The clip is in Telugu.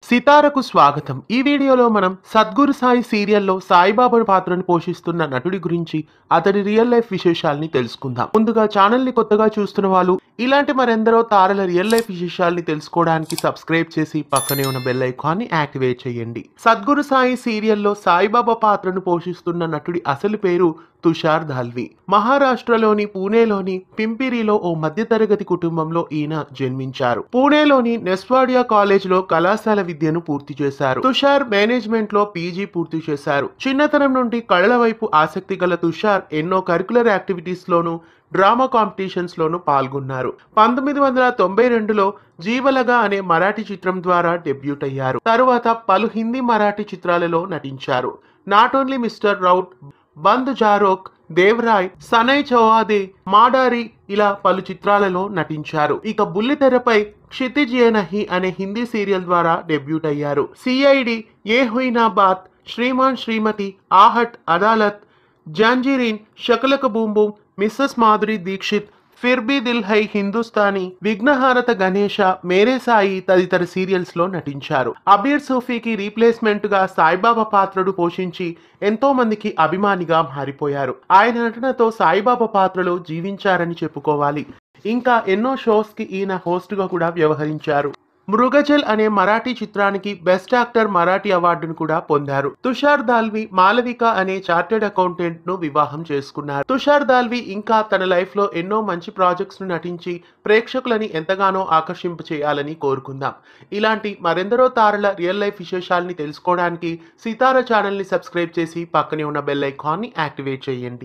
సితారకు స్వాగతం. ఈ వీడియోలో మనం 'సద్గురు సాయి' సీరియల్‌లో సాయిబాబా పాత్రను పోషిస్తున్న నటుడి గురించి, అతడి రియల్ లైఫ్ విశేషాల్ని తెలుసుకుందాం. ముందుగా ఛానల్‌ని కొత్తగా చూస్తున్న వాళ్ళు ఇలాంటి మరెందరో తారల రియల్ లైఫ్ విశేషాల్ని తెలుసుకోవడానికి సబ్స్క్రైబ్ చేసి పక్కనే ఉన్న బెల్ ఐకాన్ని యాక్టివేట్ చేయండి. 'సద్గురు సాయి' సీరియల్‌లో సాయిబాబా పాత్రను పోషిస్తున్న నటుడి అసలు పేరు తుషార్ దాల్వి. మహారాష్ట్రలోని పూణేలోని పింపిరిలో ఓ మధ్యతరగతి కుటుంబంలో ఈయన జన్మించారు. పూణేలోని నెస్వాడియా కాలేజ్లో కళాశాల విద్యను పూర్తి చేశారు. తుషార్ మేనేజ్మెంట్ లో పీజీ పూర్తి చేశారు. చిన్నతనం నుండి కళల వైపు ఆసక్తి గల తుషార్ ఎన్నో కరికులర్ యాక్టివిటీస్ లోను, డ్రామా కాంపిటీషన్స్ లోను పాల్గొన్నారు. 1992లో జీవలగా అనే మరాఠీ చిత్రం ద్వారా డెబ్యూట్ అయ్యారు. తరువాత పలు హిందీ మరాఠీ చిత్రాలలో నటించారు. నాట్ ఓన్లీ మిస్టర్ రౌట్, బంద్ జారోక్, దేవరాయ్, సనై చౌహాదే, మాడారి ఇలా పలు చిత్రాలలో నటించారు. ఇక బుల్లితెరపై క్షితిజ్ ఏ నహీ అనే హిందీ సీరియల్ ద్వారా డెబ్యూట్ అయ్యారు. CID, Ye Hui Na Baat, Shriman Shrimati, Aahat, Adaalat, Zanjeerein, Shakalaka boom boom, Mrs Madhuri Dixit, Phir Bhi Dil Hai Hindustani, Vighnaharta Ganesha, Mere Sai తదితర సీరియల్స్ లో నటించారు. అబీర్ సూఫీకి రీప్లేస్మెంట్ గా సాయిబాబా పాత్రను పోషించి ఎంతో మందికి అభిమానిగా మారిపోయారు. ఆయన నటనతో సాయిబాబా పాత్రలో జీవించారని చెప్పుకోవాలి. ఇంకా ఎన్నో షోస్ కి ఈయన హోస్ట్ గా కూడా వ్యవహరించారు. మృగజల్ అనే మరాఠీ చిత్రానికి బెస్ట్ యాక్టర్ మరాఠీ అవార్డును కూడా పొందారు. తుషార్ దాల్వి మాలవిక అనే చార్టెడ్ అకౌంటెంట్ ను వివాహం చేసుకున్నారు. తుషార్ దాల్వి ఇంకా తన లైఫ్ లో ఎన్నో మంచి ప్రాజెక్ట్స్ ను నటించి ప్రేక్షకులని ఎంతగానో ఆకర్షింప చేయాలని కోరుకుందాం. ఇలాంటి మరెందరో తారల రియల్ లైఫ్ విశేషాలని తెలుసుకోవడానికి సితార ఛానల్ ని సబ్స్క్రైబ్ చేసి పక్కనే ఉన్న బెల్ ఐకాన్ ని యాక్టివేట్ చేయండి.